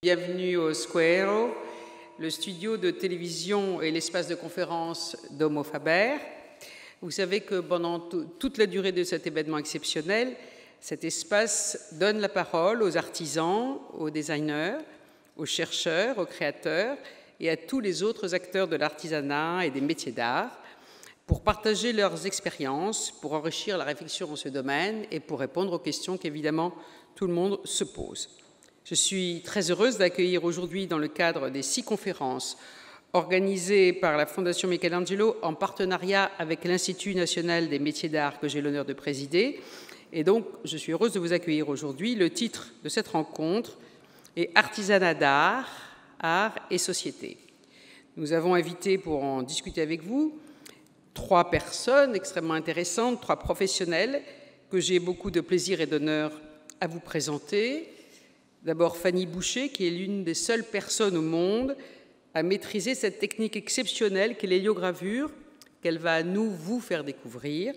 Bienvenue au Square, le studio de télévision et l'espace de conférence d'Homo Faber. Vous savez que pendant toute la durée de cet événement exceptionnel, cet espace donne la parole aux artisans, aux designers, aux chercheurs, aux créateurs et à tous les autres acteurs de l'artisanat et des métiers d'art pour partager leurs expériences, pour enrichir la réflexion en ce domaine et pour répondre aux questions qu'évidemment tout le monde se pose. Je suis très heureuse d'accueillir aujourd'hui dans le cadre des 6 conférences organisées par la Fondation Michelangelo en partenariat avec l'Institut national des métiers d'art que j'ai l'honneur de présider. Et donc, je suis heureuse de vous accueillir aujourd'hui. Le titre de cette rencontre est « Artisanat d'art, art et société ». Nous avons invité pour en discuter avec vous 3 personnes extrêmement intéressantes, 3 professionnels que j'ai beaucoup de plaisir et d'honneur à vous présenter. D'abord Fanny Boucher, qui est l'une des seules personnes au monde à maîtriser cette technique exceptionnelle qu'est l'héliogravure, qu'elle va vous faire découvrir.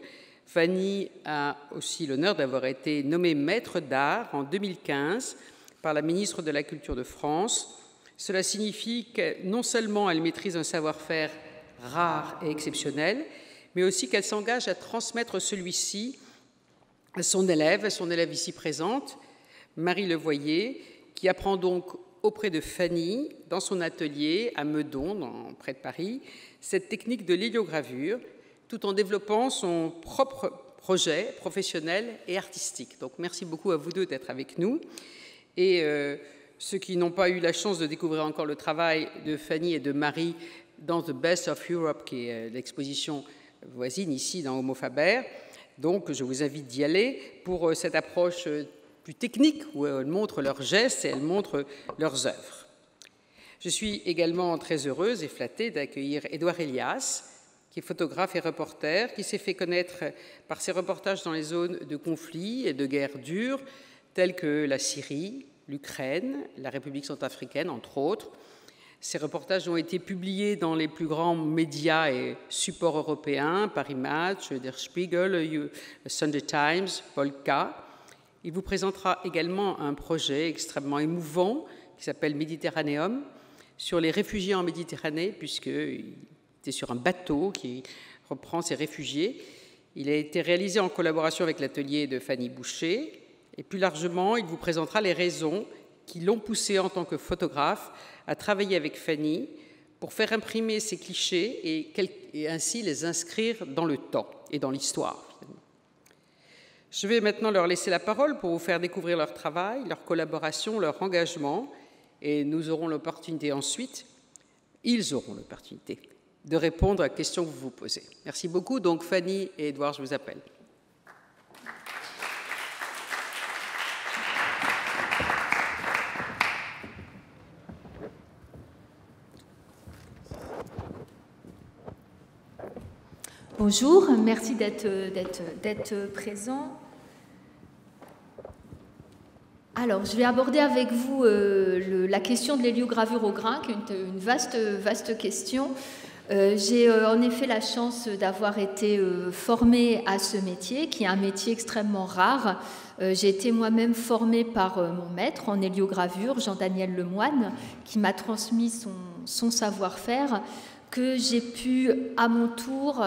Fanny a aussi l'honneur d'avoir été nommée maître d'art en 2015 par la ministre de la Culture de France. Cela signifie que non seulement elle maîtrise un savoir-faire rare et exceptionnel, mais aussi qu'elle s'engage à transmettre celui-ci à son élève ici présente, Marie Levoyer, qui apprend donc auprès de Fanny, dans son atelier à Meudon, près de Paris, cette technique de l'héliogravure, tout en développant son propre projet professionnel et artistique. Donc merci beaucoup à vous deux d'être avec nous. Et ceux qui n'ont pas eu la chance de découvrir encore le travail de Fanny et de Marie dans The Best of Europe, qui est l'exposition voisine ici dans Homo Faber, donc je vous invite d'y aller pour cette approche plus technique, où elles montrent leurs gestes et elles montrent leurs œuvres. Je suis également très heureuse et flattée d'accueillir Édouard Elias, qui est photographe et reporter, qui s'est fait connaître par ses reportages dans les zones de conflit et de guerre dure, telles que la Syrie, l'Ukraine, la République centrafricaine, entre autres. Ces reportages ont été publiés dans les plus grands médias et supports européens, Paris Match, Der Spiegel, Sunday Times, Polka. Il vous présentera également un projet extrêmement émouvant qui s'appelle Méditerranéum, sur les réfugiés en Méditerranée, puisqu'il était sur un bateau qui reprend ces réfugiés. Il a été réalisé en collaboration avec l'atelier de Fanny Boucher. Et plus largement, il vous présentera les raisons qui l'ont poussé en tant que photographe à travailler avec Fanny pour faire imprimer ces clichés et ainsi les inscrire dans le temps et dans l'histoire. Je vais maintenant leur laisser la parole pour vous faire découvrir leur travail, leur collaboration, leur engagement, et nous aurons l'opportunité ensuite, ils auront l'opportunité de répondre à la question que vous vous posez. Merci beaucoup. Donc Fanny et Édouard, je vous appelle. Bonjour, merci d'être présent. Alors, je vais aborder avec vous la question de l'héliogravure au grain, qui est une vaste question. J'ai en effet la chance d'avoir été formée à ce métier, qui est un métier extrêmement rare. J'ai été moi-même formée par mon maître en héliogravure, Jean-Daniel Lemoine, qui m'a transmis son savoir-faire, que j'ai pu à mon tour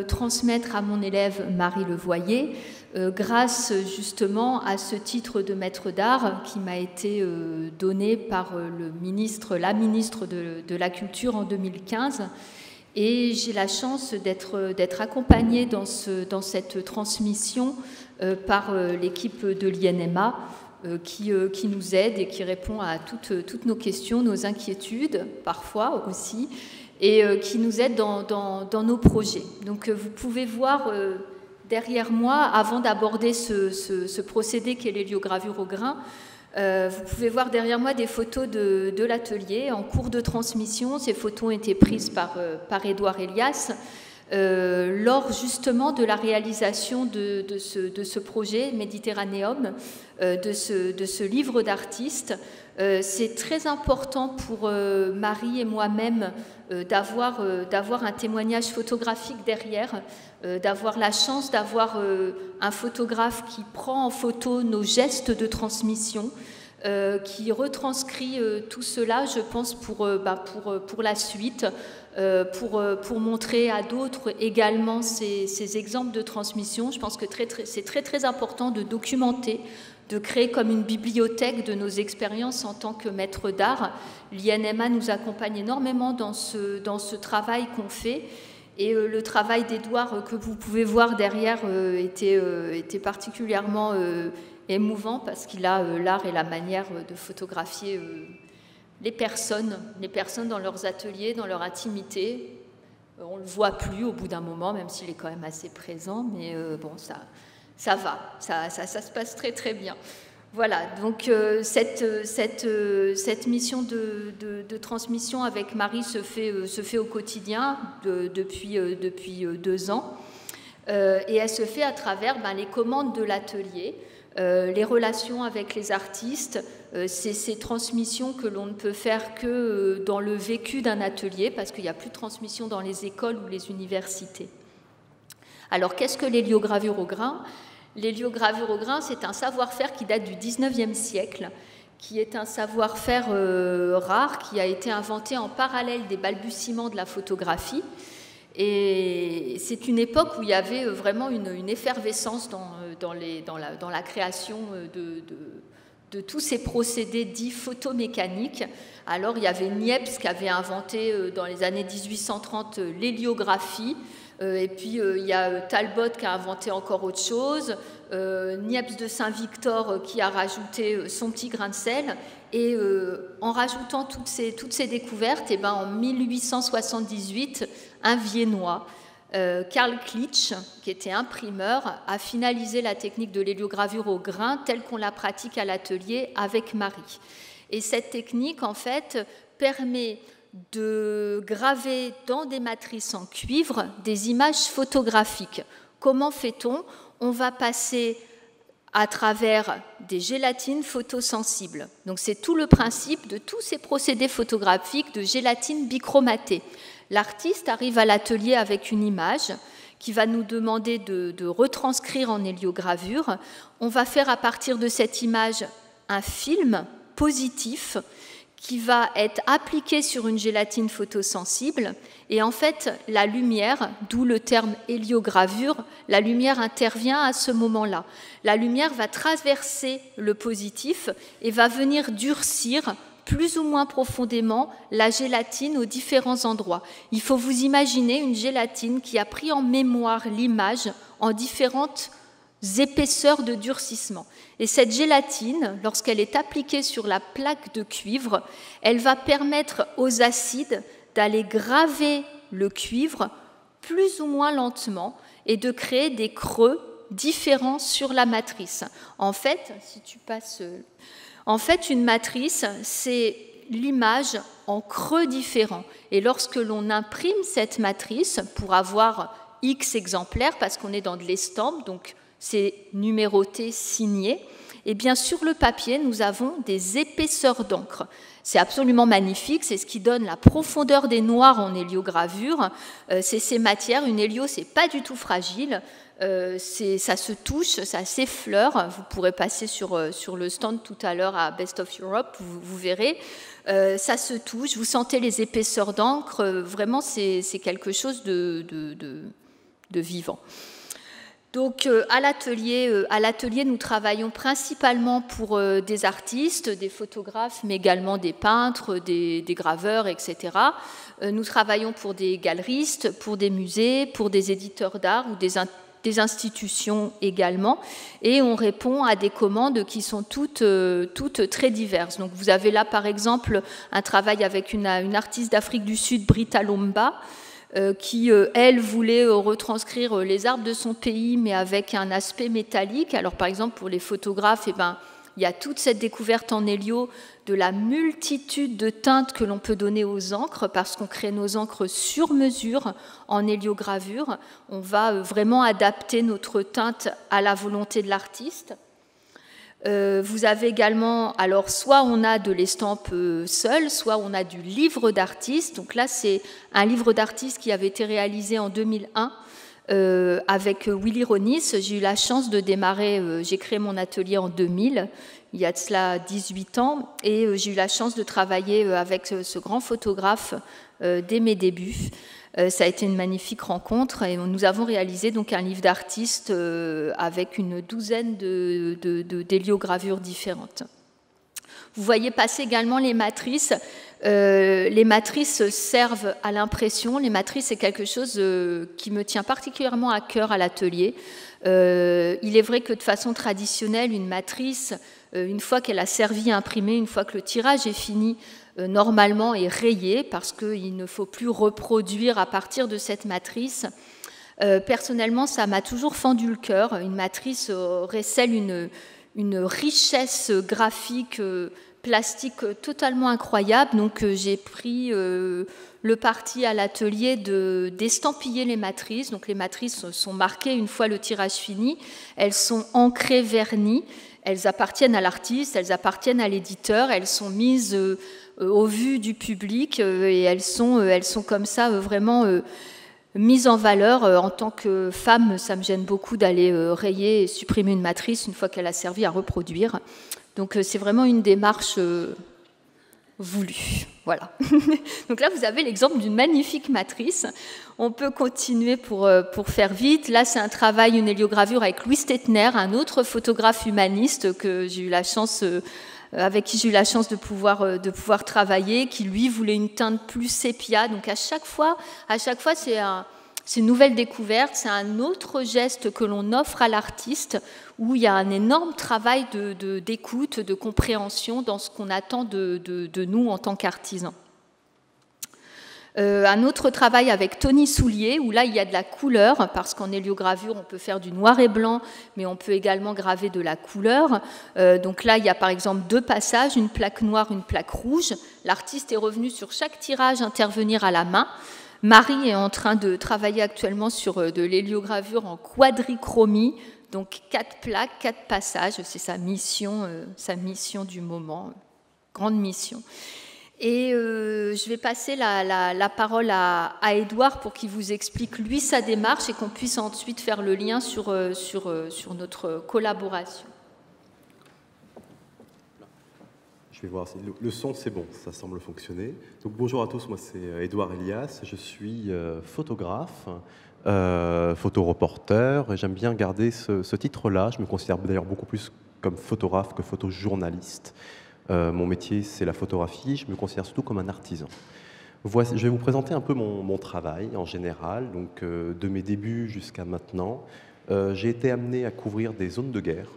transmettre à mon élève Marie Levoyer, grâce justement à ce titre de maître d'art qui m'a été donné par la ministre de la Culture en 2015. Et j'ai la chance d'être accompagnée dans cette transmission par l'équipe de l'INMA qui nous aide et qui répond à toutes nos questions, nos inquiétudes, parfois aussi, et qui nous aide dans nos projets. Donc vous pouvez voir derrière moi, avant d'aborder ce procédé qu'est l'héliogravure au grain, vous pouvez voir derrière moi des photos de l'atelier en cours de transmission. Ces photos ont été prises par Édouard Elias lors justement de la réalisation de ce projet Méditerranéum, de ce livre d'artistes. C'est très important pour Marie et moi-même d'avoir un témoignage photographique derrière, d'avoir la chance d'avoir un photographe qui prend en photo nos gestes de transmission, qui retranscrit tout cela, je pense, pour la suite, pour montrer à d'autres également ces exemples de transmission. Je pense que c'est très, très important de documenter, de créer comme une bibliothèque de nos expériences en tant que maître d'art. L'INMA nous accompagne énormément dans ce travail qu'on fait. Et le travail d'Édouard que vous pouvez voir derrière était particulièrement émouvant parce qu'il a l'art et la manière de photographier les personnes dans leurs ateliers, dans leur intimité. On ne le voit plus au bout d'un moment, même s'il est quand même assez présent, mais bon, ça va, ça se passe très très bien. Voilà, donc cette mission de transmission avec Marie se fait au quotidien depuis 2 ans, et elle se fait à travers les commandes de l'atelier, les relations avec les artistes, ces transmissions que l'on ne peut faire que dans le vécu d'un atelier, parce qu'il n'y a plus de transmission dans les écoles ou les universités. Alors, qu'est-ce que l'héliogravure au grain ? L'héliogravure au grain, c'est un savoir-faire qui date du 19e siècle, qui est un savoir-faire rare, qui a été inventé en parallèle des balbutiements de la photographie. Et c'est une époque où il y avait vraiment une effervescence dans la création de tous ces procédés dits photomécaniques. Alors, il y avait Niepce qui avait inventé dans les années 1830 l'héliographie. Et puis, il y a Talbot qui a inventé encore autre chose, Niepce de Saint-Victor qui a rajouté son petit grain de sel. Et en rajoutant toutes ces découvertes, et en 1878, un Viennois, Karl Klitsch, qui était imprimeur, a finalisé la technique de l'héliogravure au grain telle qu'on la pratique à l'atelier avec Marie. Et cette technique, en fait, permet de graver dans des matrices en cuivre des images photographiques. Comment fait-on ? On va passer à travers des gélatines photosensibles. Donc c'est tout le principe de tous ces procédés photographiques de gélatine bichromatée. L'artiste arrive à l'atelier avec une image qui va nous demander de retranscrire en héliogravure. On va faire à partir de cette image un film positif qui va être appliqué sur une gélatine photosensible. Et en fait, la lumière, d'où le terme héliogravure, la lumière intervient à ce moment-là. La lumière va traverser le positif et va venir durcir plus ou moins profondément la gélatine aux différents endroits. Il faut vous imaginer une gélatine qui a pris en mémoire l'image en différentes épaisseurs de durcissement. Et cette gélatine, lorsqu'elle est appliquée sur la plaque de cuivre, elle va permettre aux acides d'aller graver le cuivre plus ou moins lentement et de créer des creux différents sur la matrice. En fait, une matrice, c'est l'image en creux différents. Et lorsque l'on imprime cette matrice pour avoir X exemplaires, parce qu'on est dans de l'estampe, donc c'est numéroté, signé, et bien sur le papier, nous avons des épaisseurs d'encre. C'est absolument magnifique, c'est ce qui donne la profondeur des noirs en héliogravure. C'est ces matières, une hélio, c'est pas du tout fragile, ça se touche, ça s'effleure. Vous pourrez passer sur le stand tout à l'heure à Best of Europe, vous verrez. Ça se touche, vous sentez les épaisseurs d'encre, vraiment c'est quelque chose de vivant. Donc à l'atelier, nous travaillons principalement pour des artistes, des photographes, mais également des peintres, des graveurs, etc. Nous travaillons pour des galeristes, pour des musées, pour des éditeurs d'art ou des institutions également. Et on répond à des commandes qui sont toutes très diverses. Donc vous avez là par exemple un travail avec une artiste d'Afrique du Sud, Britta Lomba, qui, elle, voulait retranscrire les arbres de son pays, mais avec un aspect métallique. Alors, par exemple, pour les photographes, il y a toute cette découverte en hélio de la multitude de teintes que l'on peut donner aux encres, parce qu'on crée nos encres sur mesure en héliogravure. On va vraiment adapter notre teinte à la volonté de l'artiste. Vous avez également, alors soit on a de l'estampe seule, soit on a du livre d'artiste. Donc là, c'est un livre d'artiste qui avait été réalisé en 2001 Avec Willy Ronis, j'ai eu la chance de démarrer, j'ai créé mon atelier en 2000, il y a de cela 18 ans, et j'ai eu la chance de travailler avec ce grand photographe dès mes débuts. Ça a été une magnifique rencontre et nous avons réalisé donc un livre d'artistes avec une douzaine d'héliogravures différentes. Vous voyez passer également les matrices. Les matrices servent à l'impression. Les matrices, c'est quelque chose qui me tient particulièrement à cœur à l'atelier. Il est vrai que de façon traditionnelle, une matrice, une fois qu'elle a servi à imprimer, une fois que le tirage est fini, normalement est rayée parce qu'il ne faut plus reproduire à partir de cette matrice. Personnellement, ça m'a toujours fendu le cœur. Une matrice recèle une richesse graphique, plastique totalement incroyable. Donc j'ai pris le parti à l'atelier d'estampiller les matrices. Donc les matrices sont marquées une fois le tirage fini. Elles sont ancrées, vernies. Elles appartiennent à l'artiste, elles appartiennent à l'éditeur. Elles sont mises au vu du public et elles sont comme ça vraiment mise en valeur. En tant que femme, ça me gêne beaucoup d'aller rayer et supprimer une matrice une fois qu'elle a servi à reproduire. Donc c'est vraiment une démarche voulue. Voilà. Donc là, vous avez l'exemple d'une magnifique matrice. On peut continuer pour faire vite. Là, c'est un travail, une héliogravure avec Louis Stettner, un autre photographe humaniste que j'ai eu la chance avec qui j'ai eu la chance de pouvoir travailler, qui lui voulait une teinte plus sépia. Donc à chaque fois c'est une nouvelle découverte, c'est un autre geste que l'on offre à l'artiste, où il y a un énorme travail d'écoute, de compréhension dans ce qu'on attend de nous en tant qu'artisans. Un autre travail avec Tony Soulier, où là il y a de la couleur, parce qu'en héliogravure on peut faire du noir et blanc, mais on peut également graver de la couleur. Donc là il y a par exemple 2 passages, une plaque noire, une plaque rouge. L'artiste est revenu sur chaque tirage intervenir à la main. Marie est en train de travailler actuellement sur de l'héliogravure en quadrichromie, donc 4 plaques, 4 passages, c'est sa mission du moment, grande mission. Et je vais passer la parole à Édouard pour qu'il vous explique, lui, sa démarche et qu'on puisse ensuite faire le lien sur notre collaboration. Je vais voir si le son, c'est bon, ça semble fonctionner. Donc bonjour à tous, moi c'est Édouard Elias, je suis photographe, photoreporter, et j'aime bien garder ce titre-là. Je me considère d'ailleurs beaucoup plus comme photographe que photojournaliste. Mon métier, c'est la photographie. Je me considère surtout comme un artisan. Je vais vous présenter un peu mon travail en général. Donc, de mes débuts jusqu'à maintenant, j'ai été amené à couvrir des zones de guerre.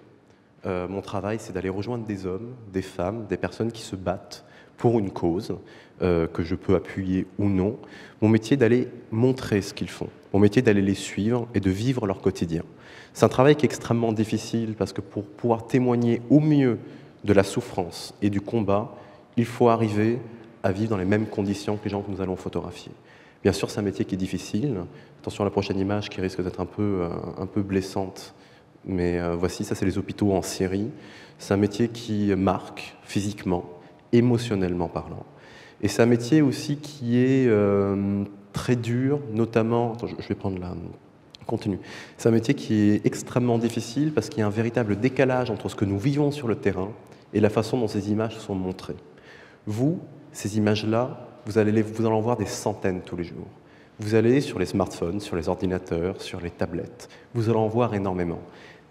Mon travail, c'est d'aller rejoindre des hommes, des femmes, des personnes qui se battent pour une cause que je peux appuyer ou non. Mon métier est d'aller montrer ce qu'ils font. Mon métier est d'aller les suivre et de vivre leur quotidien. C'est un travail qui est extrêmement difficile parce que pour pouvoir témoigner au mieux de la souffrance et du combat, il faut arriver à vivre dans les mêmes conditions que les gens que nous allons photographier. Bien sûr, c'est un métier qui est difficile. Attention à la prochaine image qui risque d'être un peu blessante. Mais voici, ça c'est les hôpitaux en Syrie. C'est un métier qui marque physiquement, émotionnellement parlant. Et c'est un métier aussi qui est très dur, notamment... Attends, je vais prendre la... Continue. C'est un métier qui est extrêmement difficile parce qu'il y a un véritable décalage entre ce que nous vivons sur le terrain et la façon dont ces images sont montrées. Vous, ces images-là, vous allez en voir des centaines tous les jours. Vous allez sur les smartphones, sur les ordinateurs, sur les tablettes. Vous allez en voir énormément.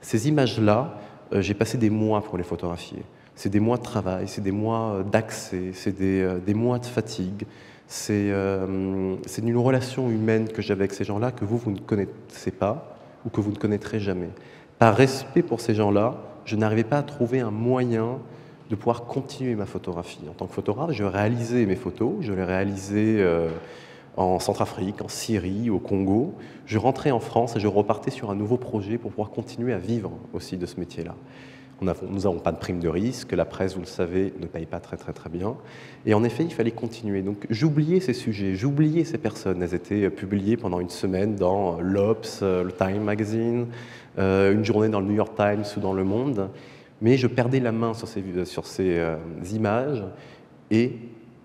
Ces images-là, j'ai passé des mois pour les photographier. C'est des mois de travail, c'est des mois d'accès, c'est des mois de fatigue. C'est une relation humaine que j'avais avec ces gens-là que vous ne connaissez pas ou que vous ne connaîtrez jamais. Par respect pour ces gens-là, je n'arrivais pas à trouver un moyen de pouvoir continuer ma photographie. En tant que photographe, je réalisais mes photos, je les réalisais en Centrafrique, en Syrie, au Congo. Je rentrais en France et je repartais sur un nouveau projet pour pouvoir continuer à vivre aussi de ce métier-là. Nous n'avons pas de prime de risque, la presse, vous le savez, ne paye pas très bien. Et en effet, il fallait continuer. Donc j'oubliais ces sujets, j'oubliais ces personnes. Elles étaient publiées pendant une semaine dans l'Obs, le Time Magazine, une journée dans le New York Times ou dans Le Monde. Mais je perdais la main sur ces images et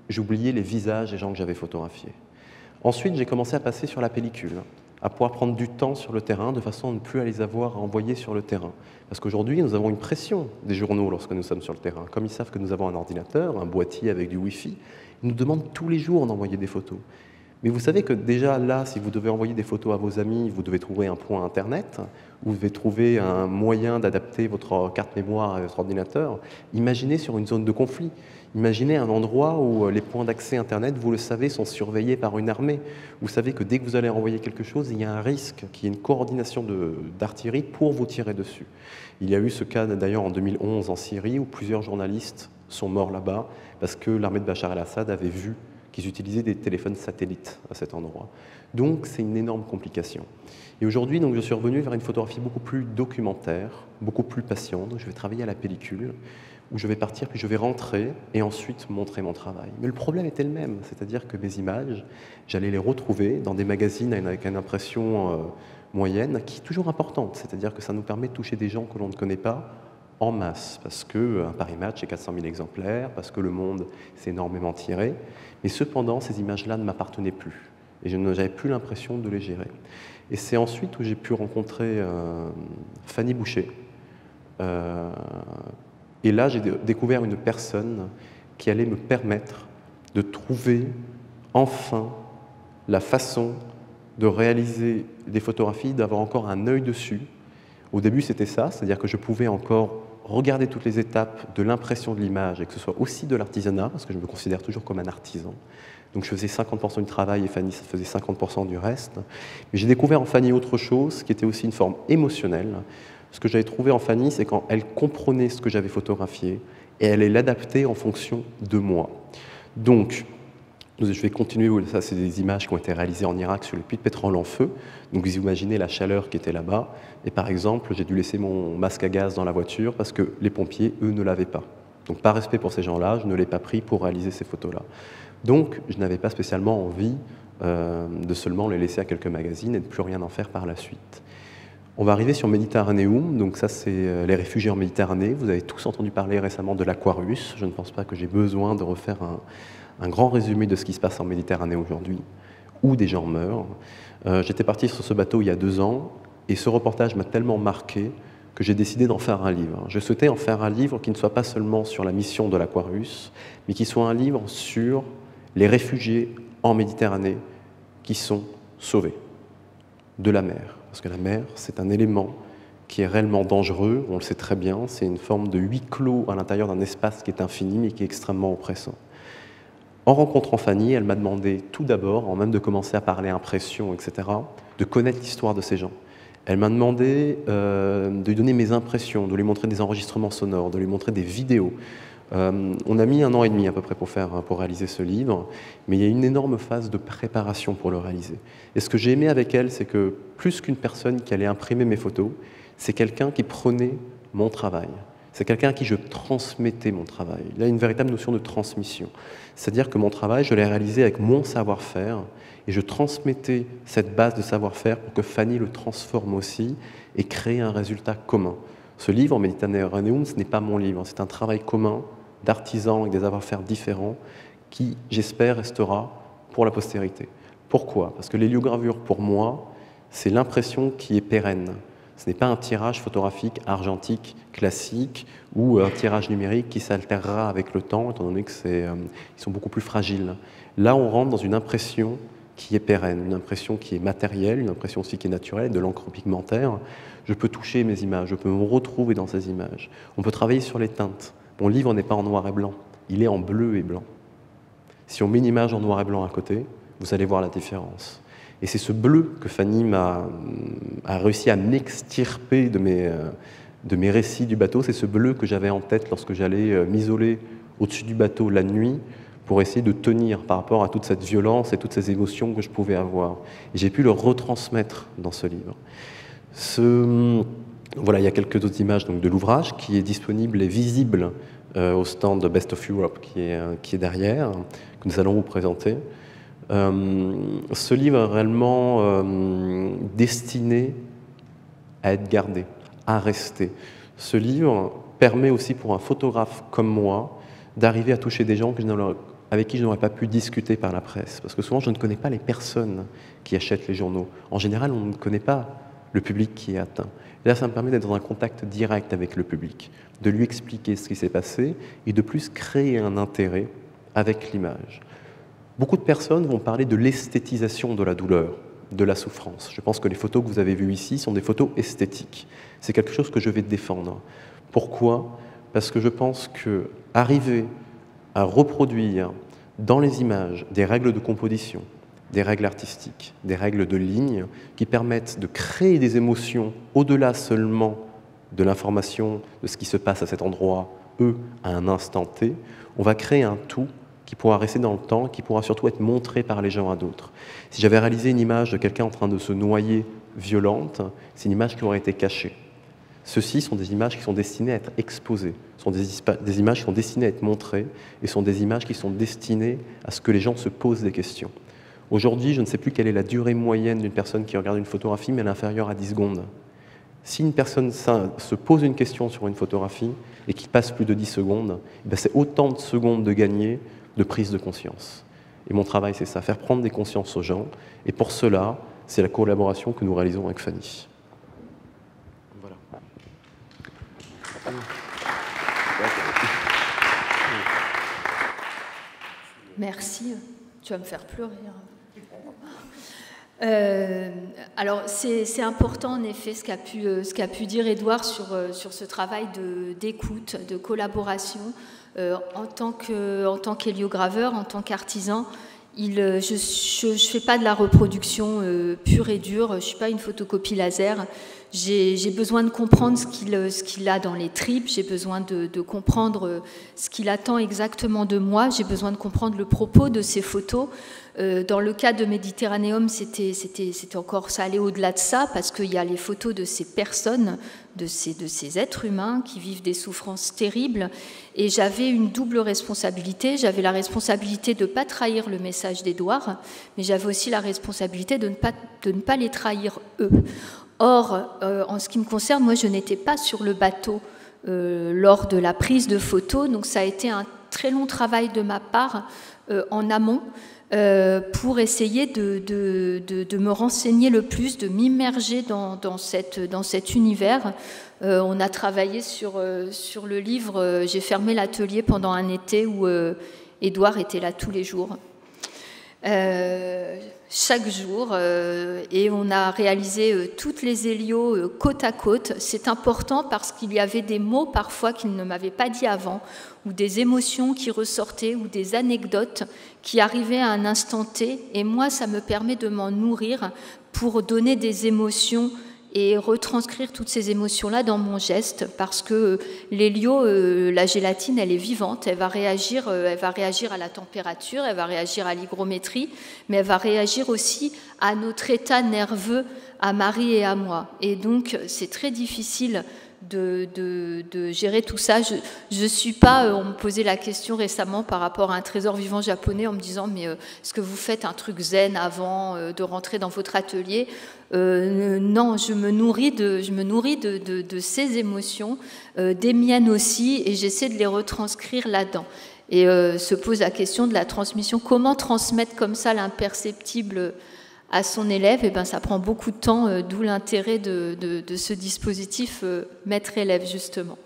j'oubliais les visages des gens que j'avais photographiés. Ensuite, j'ai commencé à passer sur la pellicule. à pouvoir prendre du temps sur le terrain de façon à ne plus à les avoir à envoyer sur le terrain. Parce qu'aujourd'hui, nous avons une pression des journaux lorsque nous sommes sur le terrain. Comme ils savent que nous avons un ordinateur, un boîtier avec du Wi-Fi, ils nous demandent tous les jours d'envoyer des photos. Mais vous savez que déjà là, si vous devez envoyer des photos à vos amis, vous devez trouver un point Internet, vous devez trouver un moyen d'adapter votre carte mémoire à votre ordinateur. Imaginez sur une zone de conflit. Imaginez un endroit où les points d'accès Internet, vous le savez, sont surveillés par une armée. Vous savez que dès que vous allez envoyer quelque chose, il y a un risque qu'il y ait une coordination d'artillerie pour vous tirer dessus. Il y a eu ce cas d'ailleurs en 2011 en Syrie où plusieurs journalistes sont morts là-bas parce que l'armée de Bachar el-Assad avait vu qu'ils utilisaient des téléphones satellites à cet endroit. Donc c'est une énorme complication. Et aujourd'hui, donc, je suis revenu vers une photographie beaucoup plus documentaire, beaucoup plus patiente. Donc, je vais travailler à la pellicule, où je vais partir, puis je vais rentrer et ensuite montrer mon travail. Mais le problème était le même, c'est-à-dire que mes images, j'allais les retrouver dans des magazines avec une impression moyenne, qui est toujours importante, c'est-à-dire que ça nous permet de toucher des gens que l'on ne connaît pas en masse, parce qu'un Paris Match, c'est 400 000 exemplaires, parce que Le Monde s'est énormément tiré, mais cependant, ces images-là ne m'appartenaient plus, et je n'avais plus l'impression de les gérer. Et c'est ensuite où j'ai pu rencontrer Fanny Boucher, et là, j'ai découvert une personne qui allait me permettre de trouver enfin la façon de réaliser des photographies, d'avoir encore un œil dessus. Au début, c'était ça, c'est-à-dire que je pouvais encore regarder toutes les étapes de l'impression de l'image et que ce soit aussi de l'artisanat, parce que je me considère toujours comme un artisan. Donc je faisais 50% du travail et Fanny ça faisait 50% du reste. Mais j'ai découvert en Fanny autre chose qui était aussi une forme émotionnelle. Ce que j'avais trouvé en Fanny, c'est quand elle comprenait ce que j'avais photographié et elle allait l'adapter en fonction de moi. Donc, je vais continuer, ça c'est des images qui ont été réalisées en Irak sur le puits de pétrole en feu. Donc vous imaginez la chaleur qui était là-bas. Et par exemple, j'ai dû laisser mon masque à gaz dans la voiture parce que les pompiers, eux, ne l'avaient pas. Donc par respect pour ces gens-là, je ne l'ai pas pris pour réaliser ces photos-là. Donc je n'avais pas spécialement envie de seulement les laisser à quelques magazines et de plus rien en faire par la suite. On va arriver sur Méditerranéum, donc ça c'est les réfugiés en Méditerranée. Vous avez tous entendu parler récemment de l'Aquarius. Je ne pense pas que j'ai besoin de refaire un grand résumé de ce qui se passe en Méditerranée aujourd'hui, où des gens meurent. J'étais parti sur ce bateau il y a 2 ans, et ce reportage m'a tellement marqué que j'ai décidé d'en faire un livre. Je souhaitais en faire un livre qui ne soit pas seulement sur la mission de l'Aquarius, mais qui soit un livre sur les réfugiés en Méditerranée qui sont sauvés de la mer. Parce que la mer, c'est un élément qui est réellement dangereux, on le sait très bien, c'est une forme de huis clos à l'intérieur d'un espace qui est infini, mais qui est extrêmement oppressant. En rencontrant Fanny, elle m'a demandé tout d'abord, avant même de commencer à parler impression, etc., de connaître l'histoire de ces gens. Elle m'a demandé de lui donner mes impressions, de lui montrer des enregistrements sonores, de lui montrer des vidéos. On a mis 1 an et demi à peu près pour réaliser ce livre, mais il y a une énorme phase de préparation pour le réaliser. Et ce que j'ai aimé avec elle, c'est que plus qu'une personne qui allait imprimer mes photos, c'est quelqu'un qui prenait mon travail. C'est quelqu'un à qui je transmettais mon travail. Il y a une véritable notion de transmission. C'est-à-dire que mon travail, je l'ai réalisé avec mon savoir-faire et je transmettais cette base de savoir-faire pour que Fanny le transforme aussi et crée un résultat commun. Ce livre, Méditerranéum, ce n'est pas mon livre, c'est un travail commun d'artisans avec des savoir-faire différents qui, j'espère, restera pour la postérité. Pourquoi? Parce que l'héliogravure, pour moi, c'est l'impression qui est pérenne. Ce n'est pas un tirage photographique argentique classique ou un tirage numérique qui s'altérera avec le temps, étant donné qu'ils sont beaucoup plus fragiles. Là, on rentre dans une impression qui est pérenne, une impression qui est matérielle, une impression aussi qui est naturelle, de l'encre pigmentaire. Je peux toucher mes images, je peux me retrouver dans ces images. On peut travailler sur les teintes. Mon livre n'est pas en noir et blanc, il est en bleu et blanc. Si on met une image en noir et blanc à côté, vous allez voir la différence. Et c'est ce bleu que Fanny a réussi à m'extirper de mes récits du bateau. C'est ce bleu que j'avais en tête lorsque j'allais m'isoler au-dessus du bateau la nuit pour essayer de tenir par rapport à toute cette violence et toutes ces émotions que je pouvais avoir. Et j'ai pu le retransmettre dans ce livre. Voilà, il y a quelques autres images donc, de l'ouvrage qui est disponible et visible au stand de Best of Europe qui est derrière, que nous allons vous présenter. Ce livre est réellement destiné à être gardé, à rester. Ce livre permet aussi pour un photographe comme moi d'arriver à toucher des gens que je avec qui je n'aurais pas pu discuter par la presse, parce que souvent je ne connais pas les personnes qui achètent les journaux. En général, on ne connaît pas le public qui est atteint. Et là, ça me permet d'être dans un contact direct avec le public, de lui expliquer ce qui s'est passé et de plus créer un intérêt avec l'image. Beaucoup de personnes vont parler de l'esthétisation de la douleur, de la souffrance. Je pense que les photos que vous avez vues ici sont des photos esthétiques. C'est quelque chose que je vais défendre. Pourquoi ? Parce que je pense qu'arriver à reproduire dans les images des règles de composition, des règles artistiques, des règles de ligne qui permettent de créer des émotions au-delà seulement de l'information de ce qui se passe à cet endroit, à un instant T, on va créer un tout qui pourra rester dans le temps, qui pourra surtout être montré par les gens à d'autres. Si j'avais réalisé une image de quelqu'un en train de se noyer violente, c'est une image qui aurait été cachée. Ceux-ci sont des images qui sont destinées à être exposées, sont des images qui sont destinées à être montrées et sont des images qui sont destinées à ce que les gens se posent des questions. Aujourd'hui, je ne sais plus quelle est la durée moyenne d'une personne qui regarde une photographie, mais elle est inférieure à 10 secondes. Si une personne se pose une question sur une photographie et qui passe plus de 10 secondes, c'est autant de secondes de gagner de prise de conscience. Et mon travail, c'est ça, faire prendre des consciences aux gens. Et pour cela, c'est la collaboration que nous réalisons avec Fanny. Voilà. Merci. Tu vas me faire pleurer. Alors, c'est important, en effet, ce qu'a pu dire Édouard sur ce travail d'écoute, de collaboration. En tant qu'héliograveur, en tant qu'artisan, je ne fais pas de la reproduction pure et dure, je ne suis pas une photocopie laser. J'ai besoin de comprendre ce qu'il a dans les tripes, j'ai besoin de comprendre ce qu'il attend exactement de moi, j'ai besoin de comprendre le propos de ces photos. Dans le cas de Méditerranéum, c'était encore, ça allait au-delà de ça, parce qu'il y a les photos de ces personnes, de ces êtres humains qui vivent des souffrances terribles, et j'avais une double responsabilité. J'avais la responsabilité de ne pas trahir le message d'Édouard, mais j'avais aussi la responsabilité de ne pas les trahir eux. Or, en ce qui me concerne, moi je n'étais pas sur le bateau lors de la prise de photos, donc ça a été un très long travail de ma part en amont, pour essayer de me renseigner le plus, de m'immerger dans cet univers. On a travaillé sur le livre, j'ai fermé l'atelier pendant un été où Édouard était là tous les jours. Chaque jour, et on a réalisé toutes les hélios côte à côte. C'est important parce qu'il y avait des mots parfois qu'il ne m'avait pas dit avant, ou des émotions qui ressortaient, ou des anecdotes qui arrivaient à un instant T, et moi ça me permet de m'en nourrir pour donner des émotions et retranscrire toutes ces émotions-là dans mon geste, parce que l'hélio, la gélatine, elle est vivante, elle va réagir à la température, elle va réagir à l'hygrométrie, mais elle va réagir aussi à notre état nerveux, à Marie et à moi. Et donc, c'est très difficile de gérer tout ça. Je suis pas, on me posait la question récemment par rapport à un trésor vivant japonais en me disant mais est-ce que vous faites un truc zen avant de rentrer dans votre atelier? Non, je me nourris de ces émotions, des miennes aussi, et j'essaie de les retranscrire là-dedans. Et se pose la question de la transmission. Comment transmettre comme ça l'imperceptible à son élève? Et ben, ça prend beaucoup de temps, d'où l'intérêt de ce dispositif maître-élève, justement.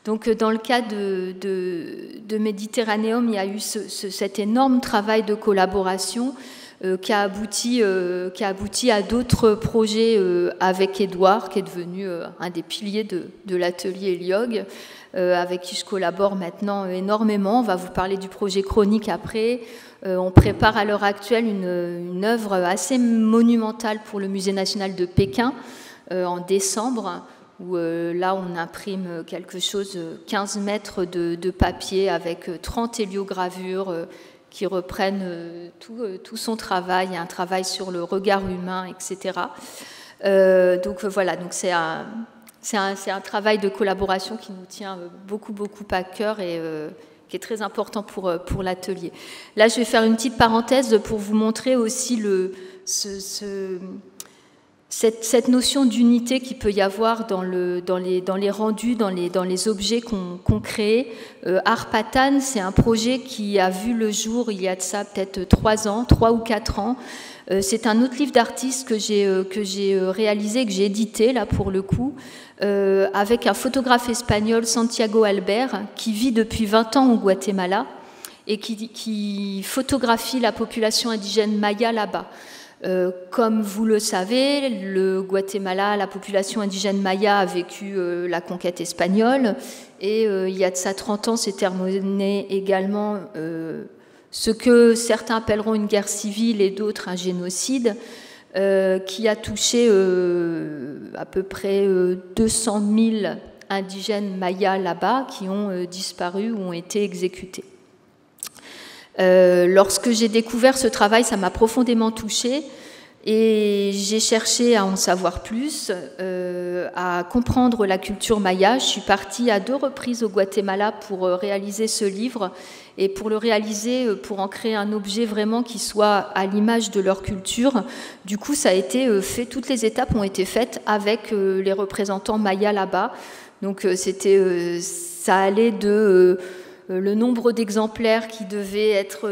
Donc, dans le cas de Méditerranéum, il y a eu cet énorme travail de collaboration qui a abouti à d'autres projets avec Édouard, qui est devenu un des piliers de l'atelier Héliog, avec qui je collabore maintenant énormément. On va vous parler du projet Chronique après. On prépare à l'heure actuelle une œuvre assez monumentale pour le Musée national de Pékin en décembre, où là on imprime quelque chose, 15 mètres de papier avec 30 héliogravures qui reprennent tout son travail, un travail sur le regard humain, etc. Donc voilà, donc c'est un travail de collaboration qui nous tient beaucoup à cœur et qui est très important pour l'atelier. Là, je vais faire une petite parenthèse pour vous montrer aussi cette notion d'unité qu'il peut y avoir dans les rendus, dans les objets qu'on crée. Arpatan, c'est un projet qui a vu le jour il y a de ça peut-être 3 ou 4 ans. C'est un autre livre d'artiste que j'ai réalisé, que j'ai édité là pour le coup, avec un photographe espagnol, Santiago Albert, qui vit depuis 20 ans au Guatemala et qui photographie la population indigène maya là-bas. Comme vous le savez, le Guatemala, la population indigène maya a vécu la conquête espagnole et il y a de ça 30 ans s'est terminé également ce que certains appelleront une guerre civile et d'autres un génocide qui a touché à peu près 200 000 indigènes mayas là-bas qui ont disparu ou ont été exécutés. Lorsque j'ai découvert ce travail, ça m'a profondément touchée et j'ai cherché à en savoir plus, à comprendre la culture maya. Je suis partie à 2 reprises au Guatemala pour réaliser ce livre et pour le réaliser, pour en créer un objet vraiment qui soit à l'image de leur culture. Du coup, ça a été fait, toutes les étapes ont été faites avec les représentants mayas là-bas. Donc, ça allait de le nombre d'exemplaires qui devait être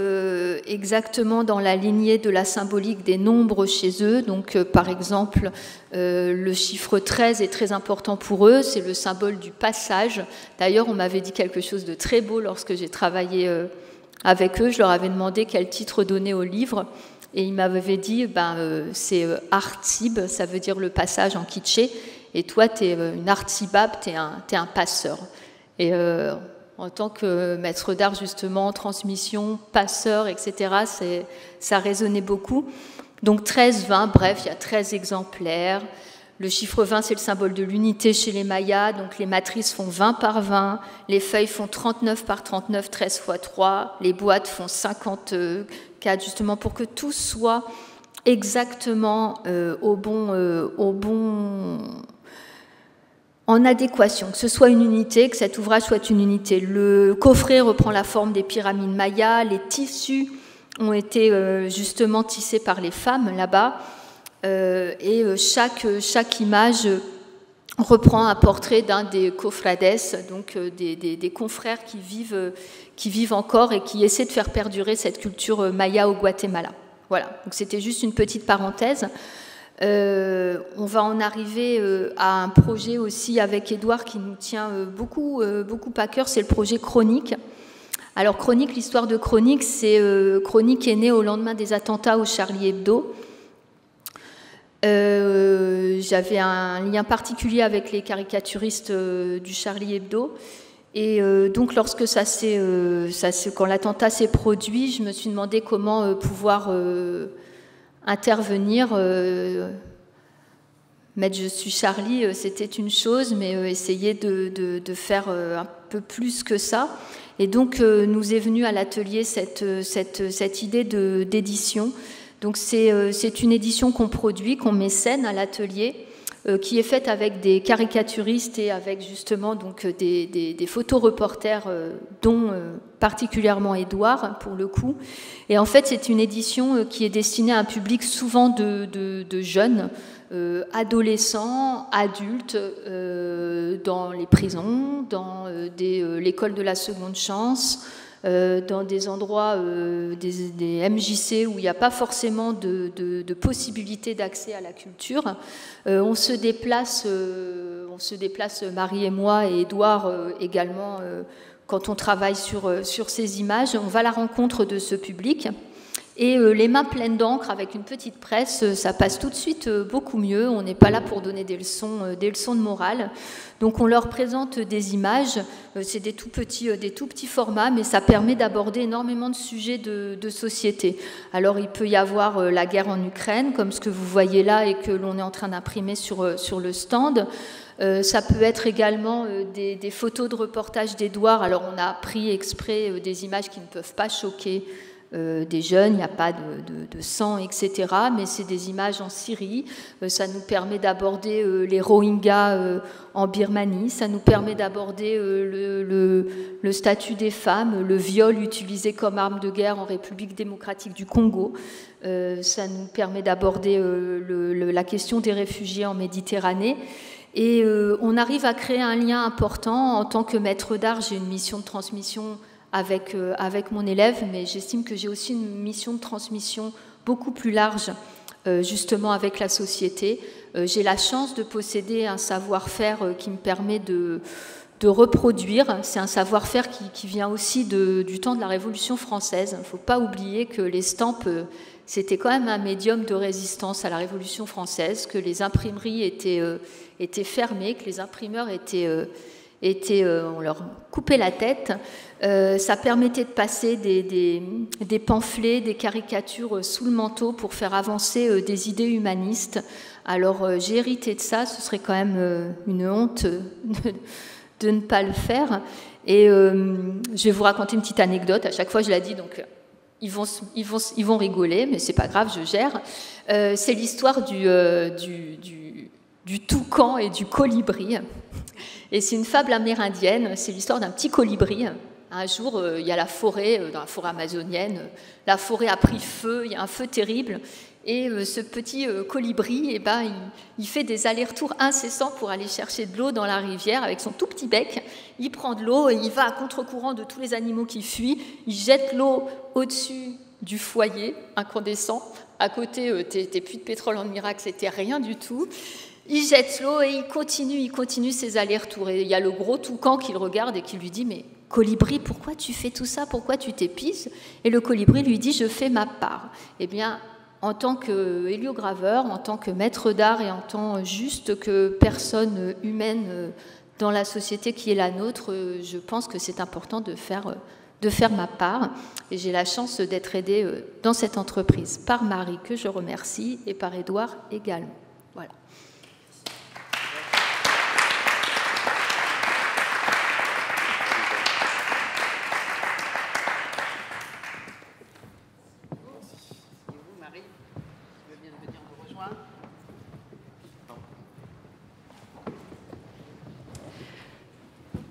exactement dans la lignée de la symbolique des nombres chez eux. Donc, par exemple, le chiffre 13 est très important pour eux, c'est le symbole du passage. D'ailleurs, on m'avait dit quelque chose de très beau lorsque j'ai travaillé avec eux. Je leur avais demandé quel titre donner au livre. Et ils m'avaient dit, c'est Artib, ça veut dire le passage en quiché. Et toi, tu es une Artibab, tu es un passeur. Et en tant que maître d'art, justement, transmission, passeur, etc., ça résonnait beaucoup. Donc 13, 20, bref, il y a 13 exemplaires. Le chiffre 20, c'est le symbole de l'unité chez les Mayas. Donc les matrices font 20 par 20, les feuilles font 39 par 39, 13 x 3, les boîtes font 54, justement, pour que tout soit exactement en adéquation, que ce soit une unité, que cet ouvrage soit une unité. Le coffret reprend la forme des pyramides mayas, les tissus ont été justement tissés par les femmes là-bas, et chaque image reprend un portrait d'un des cofrades, donc des confrères qui vivent encore et qui essaient de faire perdurer cette culture maya au Guatemala. Voilà, donc c'était juste une petite parenthèse. On va en arriver à un projet aussi avec Édouard qui nous tient beaucoup à cœur, c'est le projet Chronique. Alors Chronique, l'histoire de Chronique, Chronique est née au lendemain des attentats au Charlie Hebdo. J'avais un lien particulier avec les caricaturistes du Charlie Hebdo. Et donc lorsque quand l'attentat s'est produit, je me suis demandé comment pouvoir intervenir, mettre je suis Charlie, c'était une chose, mais essayer de faire un peu plus que ça. Et donc nous est venue à l'atelier cette idée d'édition. Donc c'est une édition qu'on produit, qu'on mécène à l'atelier, qui est faite avec des caricaturistes et avec justement donc des photoreporters, dont particulièrement Édouard pour le coup. Et en fait, c'est une édition qui est destinée à un public souvent de jeunes, adolescents, adultes, dans les prisons, dans l'école de la seconde chance, dans des endroits, des MJC où il n'y a pas forcément de possibilité d'accès à la culture. On se déplace, Marie et moi, et Édouard également, quand on travaille sur ces images, on va à la rencontre de ce public. Et les mains pleines d'encre avec une petite presse, ça passe tout de suite beaucoup mieux. On n'est pas là pour donner des leçons de morale. Donc on leur présente des images, c'est des tout petits formats, mais ça permet d'aborder énormément de sujets de société. Alors il peut y avoir la guerre en Ukraine, comme ce que vous voyez là et que l'on est en train d'imprimer sur le stand. Ça peut être également des photos de reportage d'Édouard. Alors on a pris exprès des images qui ne peuvent pas choquer des jeunes, il n'y a pas de sang, etc. Mais c'est des images en Syrie. Ça nous permet d'aborder les Rohingyas en Birmanie. Ça nous permet d'aborder le statut des femmes, le viol utilisé comme arme de guerre en République démocratique du Congo. Ça nous permet d'aborder la question des réfugiés en Méditerranée. Et on arrive à créer un lien important. En tant que maître d'art, j'ai une mission de transmission avec mon élève, mais j'estime que j'ai aussi une mission de transmission beaucoup plus large, justement avec la société. J'ai la chance de posséder un savoir-faire qui me permet de reproduire. C'est un savoir-faire qui vient aussi du temps de la Révolution française. Il ne faut pas oublier que l'estampe, c'était quand même un médium de résistance à la Révolution française, que les imprimeries étaient fermées, que les imprimeurs on leur coupait la tête. Ça permettait de passer des pamphlets, des caricatures sous le manteau pour faire avancer des idées humanistes. Alors j'ai hérité de ça, ce serait quand même une honte de ne pas le faire. Et je vais vous raconter une petite anecdote, à chaque fois je la dis, donc ils vont rigoler, mais c'est pas grave, je gère. C'est l'histoire du toucan et du colibri. Et c'est une fable amérindienne, c'est l'histoire d'un petit colibri. Un jour, il y a la forêt, dans la forêt amazonienne, la forêt a pris feu, il y a un feu terrible, et ce petit colibri, il fait des allers-retours incessants pour aller chercher de l'eau dans la rivière avec son tout petit bec. Il prend de l'eau et il va à contre-courant de tous les animaux qui fuient, il jette l'eau au-dessus du foyer incandescent. À côté, tes puits de pétrole en miracle, c'était rien du tout. Il jette l'eau et il continue ses allers-retours. Et il y a le gros toucan qui le regarde et qui lui dit « Mais colibri, pourquoi tu fais tout ça? Pourquoi tu t'épuises ?» Et le colibri lui dit « Je fais ma part. » Eh bien, en tant qu'héliograveur, en tant que maître d'art et en tant juste que personne humaine dans la société qui est la nôtre, je pense que c'est important de faire ma part. Et j'ai la chance d'être aidée dans cette entreprise par Marie, que je remercie, et par Édouard également. Voilà.